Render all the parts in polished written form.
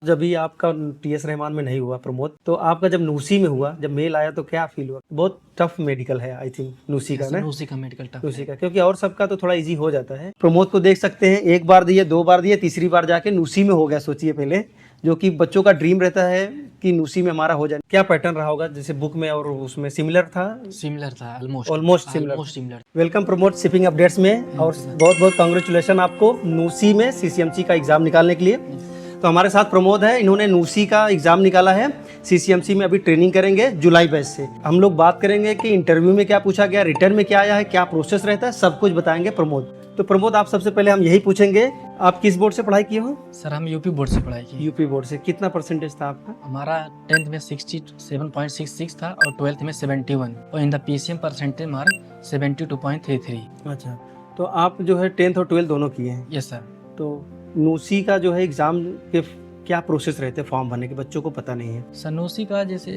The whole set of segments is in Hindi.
जब भी आपका टीएस रहमान में नहीं हुआ प्रमोद, तो आपका जब नूसी में हुआ, जब मेल आया तो क्या फील हुआ? बहुत टफ मेडिकल है आई थिंक नूसी का ना? नूसी का मेडिकल टफ नूसी है। का, क्योंकि और सबका तो थोड़ा इजी हो जाता है। प्रमोद को देख सकते हैं, एक बार दिए, 2 बार दिए, तीसरी बार जाके नूसी में हो गया। सोचिए पहले, जो कि बच्चों का ड्रीम रहता है कि नूसी में हमारा हो जाए। क्या पैटर्न रहा होगा, जैसे बुक में और उसमें सिमिलर था? सिमिलर था, almost similar. Welcome Pramod shipping updates में, और बहुत बहुत कांग्रेचुलेशन आपको नूसी में सीसीएमसी का एग्जाम निकालने के लिए। तो हमारे साथ प्रमोद है, इन्होंने नूसी का एग्जाम निकाला है, सीसीएमसी में अभी ट्रेनिंग करेंगे जुलाई बैच से। हम लोग बात करेंगे कि इंटरव्यू में क्या पूछा गया, रिटर्न में क्या आया है, क्या प्रोसेस रहता है, सब कुछ बताएंगे प्रमोद। तो प्रमोद, आप सबसे पहले हम यही पूछेंगे, आप किस बोर्ड से पढ़ाई किए हो? सर हम यूपी बोर्ड से पढ़ाई की। यूपी बोर्ड से। कितना परसेंटेज था आपका? हमारा 10th में 67.66 था और 12th में 71, और in the PCM percentage mark 72.33। अच्छा, तो आप जो है 10th और 12th दोनों किए हैं? Yes sir. तो नूसी का जो है एग्जाम के क्या प्रोसेस रहते हैं फॉर्म भरने के? बच्चों को पता नहीं है। सनूसी का जैसे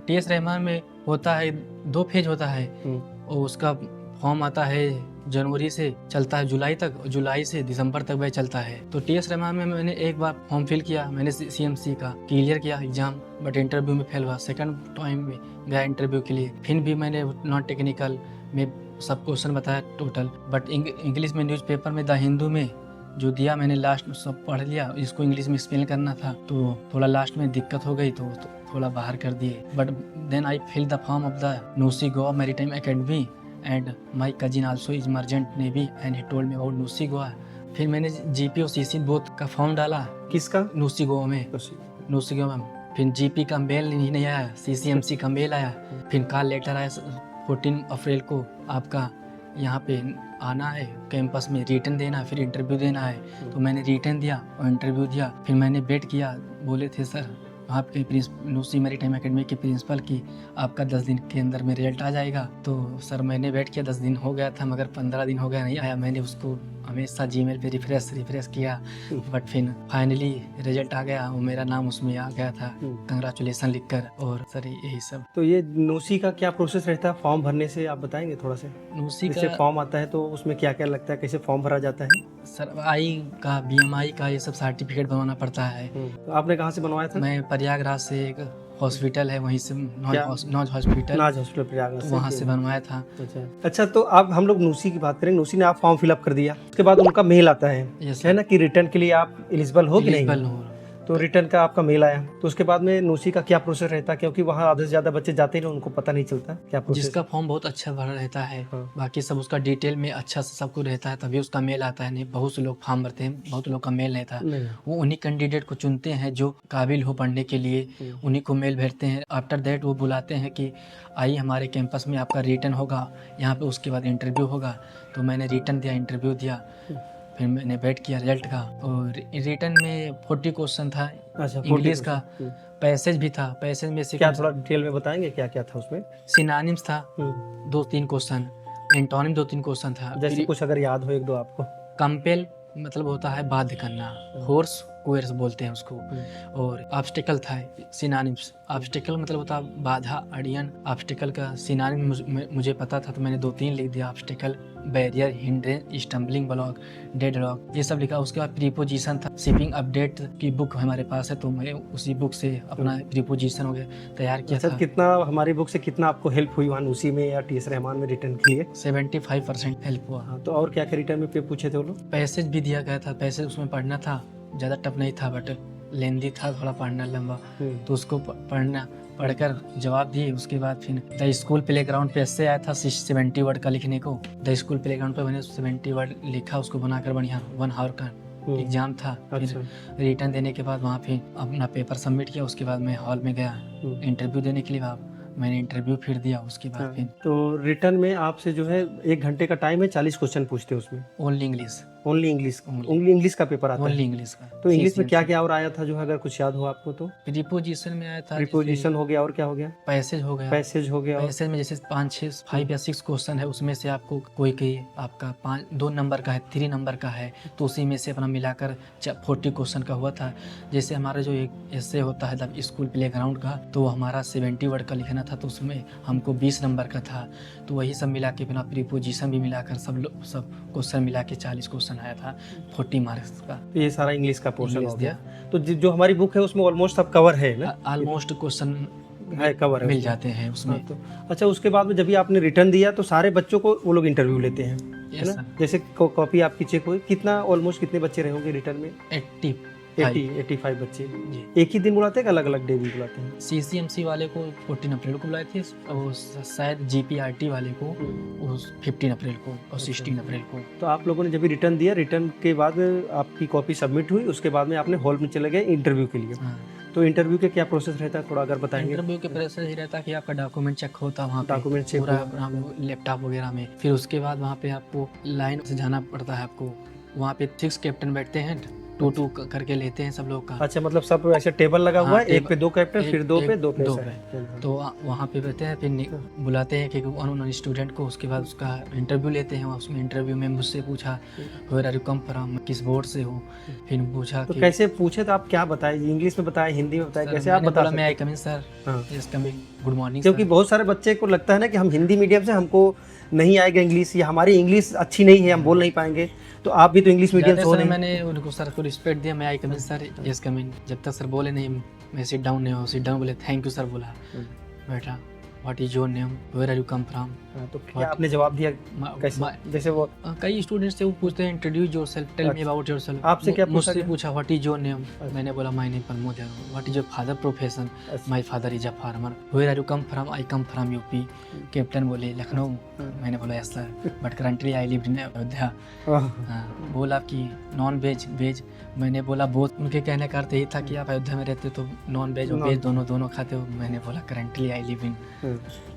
टीएस रहमान में होता है, 2 फेज होता है, और उसका फॉर्म आता है जनवरी से, चलता है जुलाई तक, और जुलाई से दिसंबर तक वह चलता है। तो टीएस रहमान में मैंने एक बार फॉर्म फिल किया, मैंने सीएमसी का क्लियर किया एग्जाम, बट इंटरव्यू में फेल हुआ। सेकंड टाइम में गया इंटरव्यू के लिए, फिर भी मैंने नॉन टेक्निकल में सब क्वेश्चन बताया टोटल, बट इंग्लिश में न्यूज़पेपर में द हिंदू में जो दिया मैंने लास्ट सब पढ़ लिया, इसको इंग्लिश में स्पेल करना था, तो थोड़ा लास्ट में दिक्कत हो गई, तो थोड़ा बाहर कर दिए। But then I fill the form of the NUSI Goa maritime academy and my cousin also is merchant navy and he told me about NUSI Goa. फिर मैंने जीपी और सीसी बोथ का फॉर्म डाला। किसका? नूसी गोवा में। नूसी गोवा में फिर जीपी का मेल नहीं आया, सीसीएमसी का मेल आया, फिर कॉल लेटर आया 14 अप्रैल को, आपका यहाँ पे आना है कैंपस में, रिटर्न देना है, फिर इंटरव्यू देना है। तो मैंने रिटर्न दिया और इंटरव्यू दिया, फिर मैंने वेट किया। बोले थे सर आपके नूसी मैरीटाइम एकेडमी के प्रिंसिपल की आपका 10 दिन के अंदर में रिजल्ट आ जाएगा। तो सर मैंने वेट किया, 10 दिन हो गया था, मगर 15 दिन हो गया नहीं आया। मैंने उसको हमेशा जीमेल पे रिफ्रेश किया, बट फिर फाइनली रिजल्ट आ गया और मेरा नाम उसमें आ गया था, कंग्रेचुलेसन लिखकर। और सर यही सब। तो ये नूसी का क्या प्रोसेस रहता है फॉर्म भरने से, आप बताएंगे थोड़ा सा? नूसी जैसे का फॉर्म आता है तो उसमें क्या क्या लगता है, कैसे फॉर्म भरा जाता है? सर आई का, बीएमआई का, ये सब सर्टिफिकेट बनवाना पड़ता है। तो आपने कहाँ से बनवाया था? मैं प्रयागराज से, एक हॉस्पिटल है वहीं से, नॉज हॉस्पिटल, नाज हॉस्पिटल प्रयागराज से, वहाँ से बनवाया था। अच्छा, तो आप, हम लोग नूसी की बात करें, नूसी ने आप फॉर्म फिलअप कर दिया, उसके बाद उनका मेल आता है ना, कि रिटर्न के लिए आप एलिजिबल हो कि नहीं? तो रिटर्न का आपका मेल आया, तो उसके बाद में नूसी का क्या प्रोसेस रहता है? क्योंकि वहाँ आधे से ज्यादा बच्चे जाते ही ना, उनको पता नहीं चलता क्या प्रोसेस। जिसका फॉर्म बहुत अच्छा भरा रहता है, बाकी सब उसका डिटेल में अच्छा से सब कुछ रहता है, तभी उसका मेल आता है। नहीं, बहुत से लोग फॉर्म भरते हैं, बहुत लोग का मेल नहीं था। वो उन्हीं कैंडिडेट को चुनते हैं जो काबिल हो पढ़ने के लिए, उन्हीं को मेल भेजते हैं। आफ्टर दैट वो बुलाते हैं कि आइए हमारे कैंपस में, आपका रिटर्न होगा यहाँ पे, उसके बाद इंटरव्यू होगा। तो मैंने रिटर्न दिया, इंटरव्यू दिया, फिर मैंने वेट किया रिजल्ट का। और रिटर्न में 40 क्वेश्चन था। अच्छा, इंग्लिश का पैसेज भी था। पैसेज में से क्या थोड़ा डिटेल में बताएंगे क्या क्या था उसमें? सिनोनिम्स था 2-3 क्वेश्चन, एंटोनिम 2-3 क्वेश्चन था। जैसे कुछ अगर याद हो 1-2 आपको। कंपेल मतलब होता है बाध्य करना, फोर्स कोयर्स बोलते हैं उसको। और ऑब्स्टिकल था सिनोनिम्स। ऑब्स्टिकल मतलब होता है बाधा, अड़ियन। ऑब्स्टिकल का सिनोनिम मुझे पता था, तो मैंने 2-3 लिख दिया। Obstacle, barrier, hindrance, stumbling block, dead lock, ये सब लिखा। उसके बाद प्रीपोजिशन था। शिपिंग अपडेट की बुक हमारे पास है, तो मैं उसी बुक से अपना प्रीपोजिशन हो गया तैयार किया था। कितना हमारी बुक से कितना आपको हेल्प हुई वहाँ उसी में या टीएस रहमान में रिटर्न के लिए? 75% हेल्प हुआ। तो और क्या क्या रिटर्न में पूछे थे वो लोग? पैसेज भी दिया गया था, पैसेज उसमें पढ़ना था, ज़्यादा टफ नहीं था, बट लेंदी था थोड़ा, पढ़ना लंबा, तो उसको पढ़कर जवाब दिए। उसके बाद फिर द स्कूल प्लेग्राउंड पे ऐसे आया था 70 वर्ड का लिखने को। द स्कूल प्लेग्राउंड पे मैंने 70 वर्ड लिखा, उसको बनाकर बढ़िया 1 आवर का एग्जाम था। फिर रिटर्न देने के बाद वहाँ फिर अपना पेपर सबमिट किया। उसके बाद मैं हॉल में गया इंटरव्यू देने के लिए। मैंने इंटरव्यू फिर दिया। उसके बाद फिर तो रिटर्न में आपसे जो है 1 घंटे का टाइम है, 40 क्वेश्चन पूछते हैं उसमें। Only English. ओनली इंग्लिश का पेपर आता है? ओनली इंग्लिश का। तो इंग्लिश में क्या क्या और आया था, जो अगर कुछ याद हो आपको तो? प्रीपोजिशन में आया था। प्रीपोजिशन हो गया, और क्या हो गया? पैसेज हो गया। पैसेज में जैसे 5 या 6 क्वेश्चन है, उसमें से आपको कोई आपका 2 नंबर का है, 3 नंबर का है, तो उसी में से अपना मिलाकर 40 क्वेश्चन का हुआ था। जैसे हमारा जो एक ऐसे होता है द स्कूल प्लेग्राउंड का, तो हमारा 70 वर्ड का लिखना था, तो उसमें हमको 20 नंबर का था। तो वही सब मिला के अपना प्रीपोजिशन भी मिलाकर सब क्वेश्चन मिला के 40 क्वेश्चन क्वेश्चन आया था 40 मार्क्स का। तो ये सारा इंग्लिश का पोर्शन इंग्लिश हो गया। तो जो हमारी बुक है उसमें ऑलमोस्ट सब कवर है ना? ऑलमोस्ट क्वेश्चन है, कवर है मिल उसमें। जाते हैं उसमें। हाँ, तो अच्छा, उसके बाद में जब भी आपने रिटर्न दिया तो सारे बच्चों को वो लोग इंटरव्यू लेते हैं, है यस ना? सर। जैसे कॉपी आपकी चेक हुई, कितना ऑलमोस्ट कितने बच्चे रहे होंगे रिटर्न में? 85 बच्चे। जी। एक ही दिन बुलाते हैं कि अलग अलग डे भी बुलाते हैं? CCMC वाले को 14 अप्रैल को बुलाए थे और शायद GPRT वाले को उस 15 अप्रैल को और 16 अप्रैल को। तो आप लोगों ने जब भी रिटर्न दिया, रिटर्न के बाद आपकी कॉपी सबमिट हुई, उसके बाद में आपने हॉल में चले गए इंटरव्यू के लिए। हाँ। तो इंटरव्यू के क्या प्रोसेस रहता है, थोड़ा अगर बताएंगे? इंटरव्यू के प्रोसेस ही रहता है कि आपका डॉक्यूमेंट चेक होता है वहाँ पे, डॉक्यूमेंट चेक पूरा लैपटॉप वगैरह में। फिर उसके बाद वहाँ पे आपको लाइन से जाना पड़ता है आपको। वहाँ पे 6 कैप्टन बैठते हैं, 2-2 करके लेते हैं सब लोग का। अच्छा, मतलब सब ऐसे टेबल लगा हुआ हाँ, है, एक पे 2 कैप्टन, फिर 2 पे 2 पे दो ऐसा पे। है। तो वहाँ पे बैठते हैं, फिर बुलाते हैं कि उन्होंने स्टूडेंट को, उसके बाद उसका इंटरव्यू लेते हैं। उसमें इंटरव्यू में मुझसे पूछा where are you come from, किस बोर्ड से हो। फिर पूछा तो कि कैसे पूछे, तो आप क्या बताए? इंग्लिश में बताए, हिंदी में बताए, सर, कैसे आप मैंने बता बोला मैं आई सकते? कम इन सर, हाँ। यस कमिंग, गुड मॉर्निंग क्योंकि सर। बहुत सारे बच्चे को लगता है ना कि हम हिंदी मीडियम से, हमको नहीं आएगा इंग्लिश, या हमारी इंग्लिश अच्छी नहीं है, हम बोल नहीं पाएंगे। तो आप भी तो इंग्लिश मीडियम से हो सर नहीं? मैंने उनको सर को रिस्पेक्ट दिया, मैं आई कम इन सर, यस कमिंग। जब तक सर बोले नहीं मैं सिट डाउन नहीं हो, सिट डाउन बोले थैंक यू सर बोला, बैठा। What is your name, where are you come from. हाँ, तो क्या आपने जवाब दिया कैसे? जैसे वो कई स्टूडेंट्स से वो पूछते हैं introduce yourself, tell me about yourself. आपसे क्या पूछा मुझसे गया? पूछा व्हाट इज योर नेम, मैंने बोला माय नेम प्रमोद है। What is your father profession, अच्छा। My father is a farmer. Where are you come from, I come from UP. Captain बोले लखनऊ, मैंने बोला yes sir, but currently I live in Ayodhya. हाँ, बोला कि नॉन वेज वेज, मैंने बोला बोथ। उनके कहने का अर्थ यही था कि आप अयोध्या में रहते तो नॉन वेज और वेज दोनों खाते हो। मैंने बोला करंटली आई लिव इन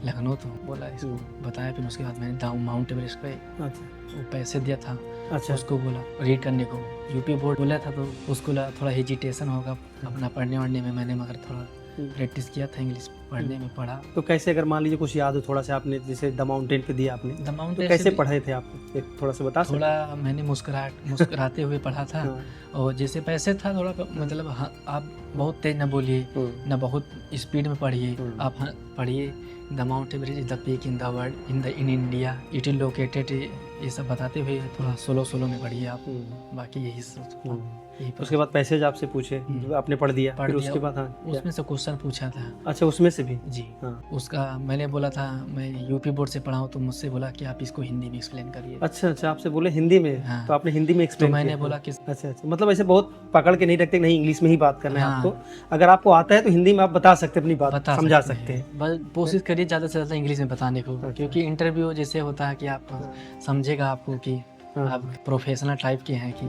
लखनऊ। तो बोला इसको बताया। फिर उसके बाद मैंने माउंट एवरेस्ट पे अच्छा वो पैसे दिया था, अच्छा। उसको बोला रीड करने को। यूपी बोर्ड बोला था तो उसको लगा थोड़ा हेजिटेशन होगा अपना पढ़ने वढ़ने में। मैंने मगर थोड़ा प्रैक्टिस किया था इंग्लिश पढ़ने में, पढ़ा। तो कैसे, अगर मान लीजिए कुछ याद हो थोड़ा सा, आपने जैसे द माउंटेन पे दिया आपने, द माउंट तो कैसे पढ़े थे आप, एक थोड़ा सा बता सकते थोड़ा मैंने मुस्कुराते हुए पढ़ा था। हाँ। और जैसे पैसे था थोड़ा मतलब आप बहुत तेज ना बोलिए ना बहुत स्पीड में पढ़िए, आप पढ़िए। The mount Everest is the peak in the world in India, it is located, ये सब बताते हुए थोड़ा सोलो में पढ़िए आप। बाकी यही सोच। उसके बाद पैसेज आपसे पूछे, आपने पढ़ दिया, फिर उसके बाद? हाँ, उसमें से क्वेश्चन पूछा था। अच्छा, उसमें से भी? जी। हाँ। उसका मैंने बोला था मैं यूपी बोर्ड से पढ़ा हूँ, तो मुझसे बोला कि आप इसको हिंदी में एक्सप्लेन करिए। अच्छा अच्छा, आपसे बोले हिंदी में? हाँ। तो आपने हिंदी में तो एक्सप्लेन मैंने किया? बोला कि अच्छा अच्छा, मतलब ऐसे बहुत पकड़ के नहीं रखते, नहीं इंग्लिश में ही बात करना है हाँ। आपको। अगर आपको आता है तो हिंदी में आप बता सकते हैं, अपनी बात बता समझा सकते हैं। बस कोशिश करिए ज़्यादा से ज़्यादा इंग्लिश में बताने को, क्योंकि इंटरव्यू जैसे होता है कि आप समझेगा आपको कि आप प्रोफेशनल टाइप के हैं कि,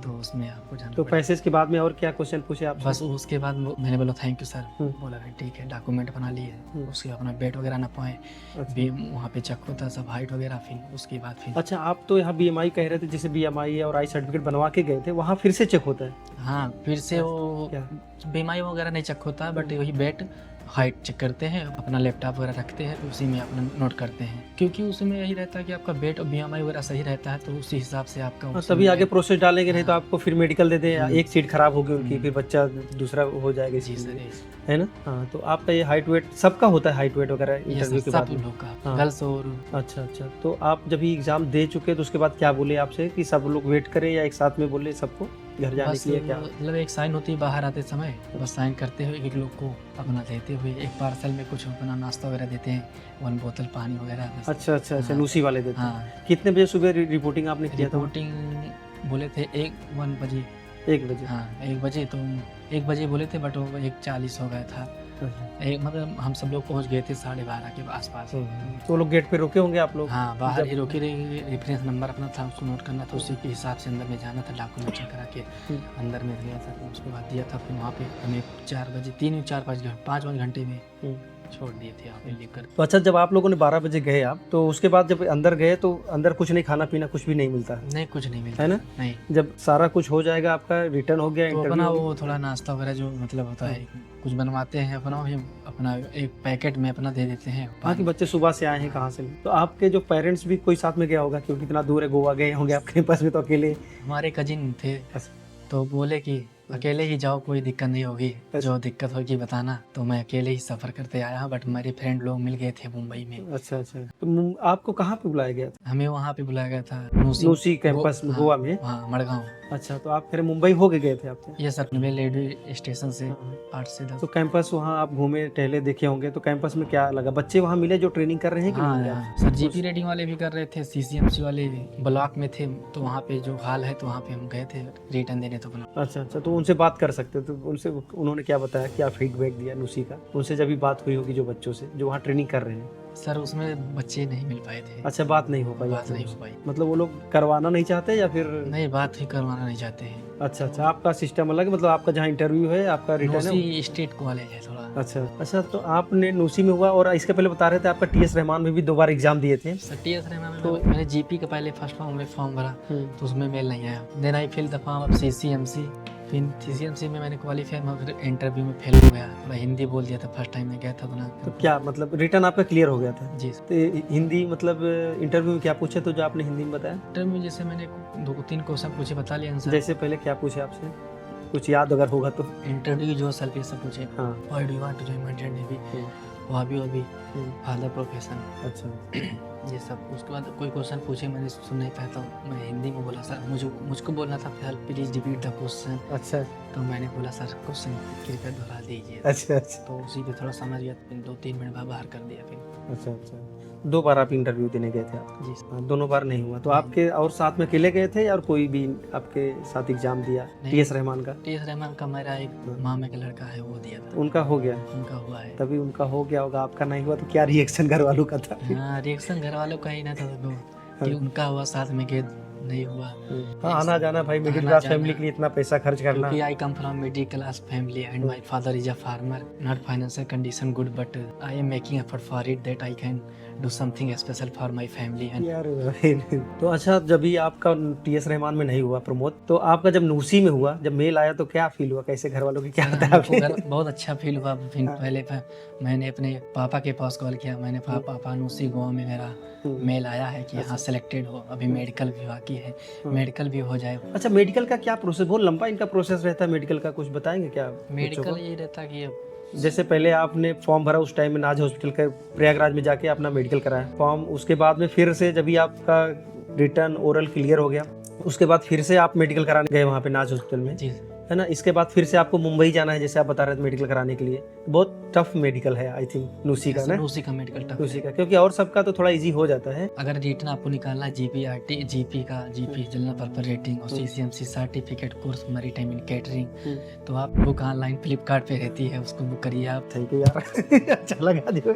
तो उसमें आपको जाना तो पड़ेगा। पैसेज के बाद में और क्या क्वेश्चन पूछे आप? बस उसके बाद मैंने बोला थैंक यू सर। बोला भाई ठीक है, डॉक्यूमेंट बना लिए। उसके अपना बेट वगैरह ना पाए, वहाँ पे चेक होता सब हाइट वगैरह। फिर उसके बाद फिर अच्छा, आप तो यहाँ BMI कह रहे थे, जैसे BMI और आई सर्टिफिकेट बनवा के गए थे, वहाँ फिर से चेक होता है? हाँ, फिर से वो क्या? बीमारी वगैरह नहीं चेक होता, बट वही बेट हाइट चेक करते हैं, अपना लैपटॉप वगैरह रखते हैं, तो उसी में अपना नोट करते हैं। क्योंकि उसमें यही रहता है कि आपका वेट और BMI वगैरह सही रहता है, तो उसी हिसाब से आपका हाँ, उसी तभी में- आगे प्रोसेस डालेंगे, नहीं तो आपको फिर मेडिकल दे दें, एक सीट खराब होगी उनकी, फिर बच्चा दूसरा हो जाएगा जी इसके सर, लिए, है ना? हाँ, तो आपका ये हाइट वेट सबका होता है, हाइट वेट वगैरह ये इंटरव्यू के सब बाद में? लोग का, हाँ। गर्ल्स और अच्छा अच्छा, तो आप जब ये एग्जाम दे चुके तो उसके बाद क्या बोले आपसे, कि सब लोग वेट करें या एक साथ में बोले सबको घर जाने बस के लिए? क्या? मतलब एक साइन होती है बाहर आते समय, बस साइन करते हुए एक लोग को अपना देते हुए एक पार्सल में कुछ अपना नाश्ता वगैरह देते हैं, 1 बोतल पानी वगैरह बस। अच्छा अच्छा अच्छा, हाँ। लूसी वाले देते हैं। हाँ, कितने बजे सुबह रिपोर्टिंग आपने किया था? रिपोर्टिंग बोले थे 1 बजे। 1 बजे? हाँ 1 बजे, तो 1 बजे बोले थे, बट वो 1:40 हो गया था। मतलब हम सब लोग पहुंच गए थे 12:30 के आसपास। तो लोग गेट पे रोके होंगे आप लोग? हाँ, बाहर ही रोके रहे। रेफरेंस नंबर अपना था, उसको नोट करना था, उसी के हिसाब से अंदर में जाना था, डॉक्यूमेंट चेक करा के अंदर में गया था। तो उसके बाद दिया था, फिर वहाँ पे हमें 4 बजे 3-4-5 घंटे में छोड़ दिए थे यहाँ पे लेकर। तो अच्छा, जब आप लोगों ने 12 बजे गए आप, तो उसके बाद जब अंदर गए तो अंदर कुछ नहीं, खाना पीना कुछ भी नहीं मिलता है? नहीं, कुछ नहीं मिलता है ना? नहीं। जब सारा कुछ हो जाएगा, आपका रिटर्न हो गया, तो अपना इंटरव्यू वो थोड़ा नाश्ता वगैरह जो मतलब होता है कुछ बनवाते हैं, अपना एक पैकेट में अपना दे देते हैं। हाँ, कि बच्चे सुबह से आए हैं कहाँ से? तो आपके जो पेरेंट्स भी कोई साथ में गया होगा, क्योंकि इतना दूर है, गोवा गए होंगे आपके पास में, तो अकेले? हमारे कजिन थे, तो बोले कि अकेले ही जाओ, कोई दिक्कत नहीं होगी। जो दिक्कत होगी बताना। तो मैं अकेले ही सफ़र करते आया, बट मेरे फ्रेंड लोग मिल गए थे मुंबई में। अच्छा अच्छा, तो आपको कहाँ पे बुलाया गया था? हमें वहाँ पे बुलाया गया था नूसी कैंपस हाँ, गोवा में। हाँ, मड़गांव। अच्छा, तो आप फिर मुंबई होके गए थे आपसे? ये सर रेलवे स्टेशन से हाँ। 8 से 10। तो कैंपस वहाँ आप घूमे टहले देखे होंगे, तो कैंपस में क्या लगा? बच्चे वहाँ मिले जो ट्रेनिंग कर रहे हैं कि नहीं मिले? हाँ सर, जीपी रेटिंग वाले भी कर रहे थे, सीसीएमसी वाले ब्लॉक में थे। तो वहाँ पे जो हाल है, तो वहाँ पे हम गए थे रिटर्न देने। तो अपना अच्छा अच्छा, तो उनसे बात कर सकते हो, तो उनसे उन्होंने क्या बताया, क्या फीडबैक दिया नूसी का? उनसे जब भी बात हुई होगी जो बच्चों से जो वहाँ ट्रेनिंग कर रहे हैं। सर उसमें बच्चे नहीं मिल पाए थे। अच्छा, बात नहीं हो पाई? बात नहीं हो पाई। मतलब वो लोग करवाना नहीं चाहते या फिर? नहीं, बात ही करवाना नहीं चाहते हैं। अच्छा अच्छा, आपका सिस्टम अलग है, मतलब आपका जहाँ इंटरव्यू है, आपका रिटर्न है। नूसी स्टेट कॉलेज है थोड़ा। अच्छा अच्छा, तो आपने नूसी में हुआ, और इसके पहले बता रहे थे आपका टीएस रहमान में भी 2 बार एग्जाम दिए थे। सर टीएस रहमान में तो- मैंने जीपी का पहले फर्स्ट फॉर्म में फॉर्म भरा, तो उसमें मेल नहीं आया। Then I fill the form of CCMC. फिर सीसीएमसी में मैंने क्वालिफाई, मगर इंटरव्यू में फेल हो गया। थोड़ा हिंदी बोल दिया था फर्स्ट टाइम में गया था अपना। तो क्या मतलब रिटर्न आपका क्लियर हो गया था? जी। तो हिंदी मतलब इंटरव्यू में क्या पूछे, तो जो आपने हिंदी में बताया? इंटरव्यू जैसे मैंने 2-3 क्वेश्चन पूछे, बता लिया आंसर। जैसे पहले क्या पूछे आपसे, कुछ याद अगर होगा तो? इंटरव्यू जो सेल्फ ये सब पूछे। हाँ। Why do you want to join Indian Navy, hobby hobby, father profession, अच्छा ये सब। उसके बाद कोई क्वेश्चन पूछे, मैंने सुन नहीं पाया, तो मैं हिंदी में बोला सर मुझको बोलना था फिलहाल, प्लीज रिपीट द क्वेश्चन। अच्छा तो मैंने बोला सर क्वेश्चन कृपया दोहरा दीजिए। अच्छा अच्छा तो उसी पे थोड़ा समझ गया। फिर 2-3 मिनट बाद बाहर कर दिया फिर। अच्छा अच्छा, 2 बार आप इंटरव्यू देने गए थे आप? जी। हाँ, दोनों बार नहीं हुआ। तो आपके और साथ में अकेले गए थे, और कोई भी आपके साथ एग्जाम दिया नहीं। टीएस रहमान का? टीएस रहमान का मेरा एक मामे का लड़का है, वो दिया था। उनका हो गया? उनका हुआ है। तभी उनका हो गया होगा, आपका नहीं हुआ। तो क्या रिएक्शन घर वालों का था? हाँ, रिएक्शन घर वालों का ही ना था तो, कि उनका हुआ साथ में गए, नहीं हुआ। हाँ, आना जाना भाई, मिडिल आना क्लास जाना। फैमिली के लिए इतना पैसा खर्च करना। क्योंकि I come from middle class family and my father is a farmer, not financial condition good, but I am making effort for it that I can do something special for my family and. यार तो अच्छा, जब भी आपका टीएस रहमान में नहीं हुआ प्रमोद, तो आपका जब नूसी में हुआ, जब मेल आया, तो क्या फील हुआ, कैसे घर वालों की क्या बताया आपने? बहुत अच्छा फील हुआ। फिर पहले मैंने अपने पापा के पास कॉल किया। मैंने पापा नूसी गोवा में मेरा मेल आया है कि यहाँ सेलेक्टेड हो, अभी मेडिकल भी बाकी है, मेडिकल भी हो जाए। अच्छा, मेडिकल का क्या प्रोसेस, बहुत लंबा इनका प्रोसेस रहता है मेडिकल का, कुछ बताएंगे क्या? मेडिकल ये रहता कि जैसे पहले आपने फॉर्म भरा उस टाइम में नाज हॉस्पिटल का प्रयागराज में जाके अपना मेडिकल कराया फॉर्म, उसके बाद में फिर से जब भी आपका रिटर्न ओरल क्लियर हो गया, उसके बाद फिर से आप मेडिकल कराने गए वहाँ पे नाज हॉस्पिटल में, जी, है ना? इसके बाद फिर से आपको मुंबई जाना है, जैसे आप बता रहे थे मेडिकल कराने के लिए। बहुत टफ मेडिकल है आई थिंक नूसी का ना? नूसी का मेडिकल टफ नूसी का, क्योंकि और सबका तो थोड़ा इजी हो जाता है। अगर रिटर्न आपको निकालना है जीपी जनरल पर्पस रेटिंग और सीसीएमसी सर्टिफिकेट कोर्स मैरीटाइम इन कैटरिंग, तो आप बुक ऑनलाइन फ्लिपकार्ट पे रहती है, उसको बुक करिए आप। थैंक यू यार अच्छा लगा दियो।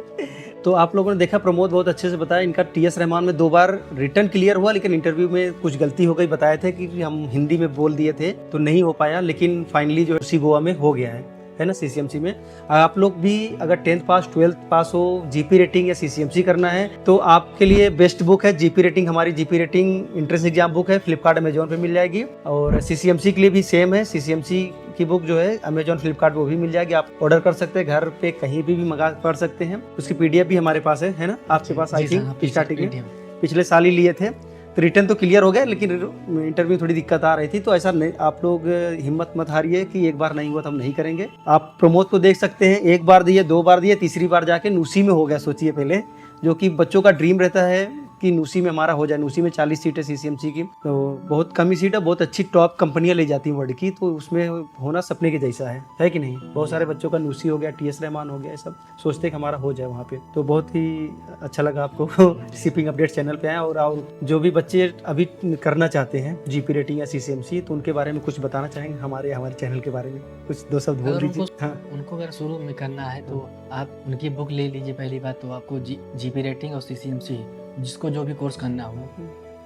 तो आप लोगों ने देखा, प्रमोद बहुत अच्छे से बताया। इनका टीएस रहमान में 2 बार रिटर्न क्लियर हुआ, लेकिन इंटरव्यू में कुछ गलती हो गई। बताए थे कि हम हिंदी में बोल दिए थे तो नहीं हो पाया, लेकिन फाइनली जो सी गोवा में हो गया है ना, सीसीएमसी में। आप लोग भी अगर 10th पास 12th पास हो, जीपी रेटिंग या सीसीएमसी करना है, तो आपके लिए बेस्ट बुक है जीपी रेटिंग। हमारी GP rating entrance exam book है, फ्लिपकार्ट अमेजोन पे मिल जाएगी। और सीसीएमसी के लिए भी सेम है, सीसीएमसी की बुक जो है अमेजोन फ्लिपकार्ट वो भी मिल जाएगी। आप ऑर्डर कर सकते हैं, घर पे कहीं भी मंगा पढ़ सकते हैं। उसकी पीडीएफ भी हमारे पास है ना? आपके पास आई थिंक स्टार्टिंग में पिछले साल ही लिए थे। तो रिटर्न तो क्लियर हो गया, लेकिन इंटरव्यू थोड़ी दिक्कत आ रही थी। तो ऐसा नहीं, आप लोग हिम्मत मत हारिए कि एक बार नहीं हुआ तो हम नहीं करेंगे। आप प्रमोद को देख सकते हैं, 1 बार दिए, 2 बार दिए, तीसरी बार जाके नूसी में हो गया। सोचिए पहले, जो कि बच्चों का ड्रीम रहता है कि नूसी में हमारा हो जाए। नूसी में 40 सीट है सीसीएमसी की, तो बहुत कम ही सीट है। बहुत अच्छी टॉप कंपनियां ले जाती हैं वर्ल्ड की, तो उसमें होना सपने के जैसा है कि नहीं? बहुत सारे बच्चों का नूसी हो गया, टीएस रहमान हो गया, सब सोचते कि हमारा हो जाए वहाँ पे। तो बहुत ही अच्छा लगा आपको शिपिंग अपडेट चैनल पे आए। और जो भी बच्चे अभी करना चाहते हैं जीपी रेटिंग या सीसीएमसी, तो उनके बारे में कुछ बताना चाहेंगे हमारे चैनल के बारे में? कुछ 2 शब्द बोल दीजिए। हाँ, उनको अगर शुरू में करना है तो आप उनकी बुक ले लीजिए। पहली बात तो आपको जीपी रेटिंग और सीसीएमसी, जिसको जो भी कोर्स करना हो,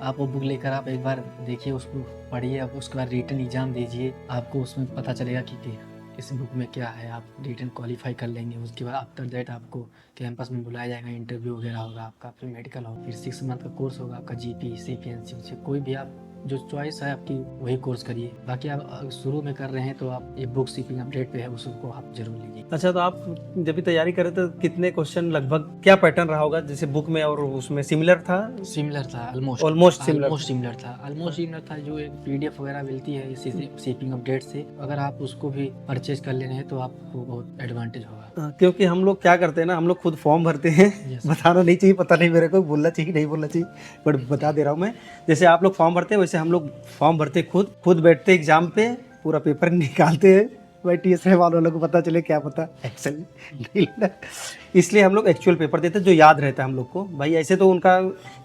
आप वो बुक लेकर आप एक बार देखिए, उसको पढ़िए। आप उसके बाद रिटर्न एग्जाम दीजिए, आपको उसमें पता चलेगा कि इस बुक में क्या है। आप रिटर्न क्वालिफाई कर लेंगे, उसके बाद आफ्टर दैट आपको कैंपस में बुलाया जाएगा, इंटरव्यू वगैरह होगा आपका, फिर मेडिकल होगा, फिर 6 मंथ का कोर्स होगा आपका जीपी सीपीएनसी। कोई भी आप जो चॉइस है आपकी वही कोर्स करिए। बाकी आप शुरू में कर रहे हैं तो आप ये बुक शीपिंग अपडेट पे है उसको आप जरूर लीजिए। अच्छा, तो आप जब भी तैयारी करे तो कितने क्वेश्चन लगभग, क्या पैटर्न रहा होगा, जैसे बुक में और उसमें सिमिलर था? सिमिलर था, almost almost similar. Almost similar था। जो एक पीडीएफ वगैरह मिलती है शीपिंग अपडेट से, अगर आप उसको भी परचेज कर ले रहे हैं तो आपको बहुत एडवांटेज होगा। क्योंकि हम लोग क्या करते हैं ना, हम लोग खुद फॉर्म भरते हैं। Yes. बताना नहीं चाहिए, पता नहीं मेरे को, बोलना चाहिए नहीं बोलना चाहिए, बट बता दे रहा हूँ मैं। जैसे आप लोग फॉर्म भरते हैं वैसे हम लोग फॉर्म भरते खुद बैठते एग्जाम पे, पूरा पेपर निकालते हैं। भाई टीएस वालों को पता चले, क्या पता एक्सेल नहीं लेना। इसलिए हम लोग एक्चुअल पेपर देते हैं जो याद रहता है हम लोग को। भाई ऐसे तो उनका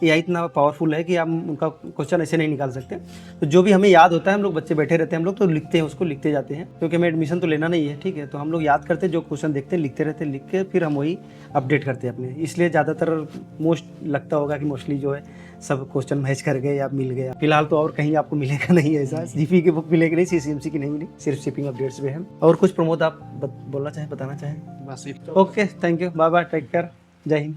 एआई इतना पावरफुल है कि हम उनका क्वेश्चन ऐसे नहीं निकाल सकते। तो जो भी हमें याद होता है, हम लोग बच्चे बैठे रहते हैं, हम लोग तो लिखते हैं, उसको लिखते जाते हैं, क्योंकि हमें एडमिशन तो लेना नहीं है, ठीक है। तो हम लोग याद करते हैं, जो क्वेश्चन देखते हैं लिखते रहते हैं, लिख के फिर हम वही अपडेट करते हैं अपने। इसलिए ज़्यादातर मोस्ट लगता होगा कि मोस्टली जो है सब क्वेश्चन मैच कर गए या मिल गया। फिलहाल तो और कहीं आपको मिलेगा नहीं ऐसा, जीपी की बुक मिलेगी नहीं, सीसीएमसी की नहीं मिली, सिर्फ शिपिंग अपडेट्स पे है। और कुछ प्रमोद आप बोलना चाहें, बताना चाहें? बस okay, thank you, bye bye, take care, जय हिंद।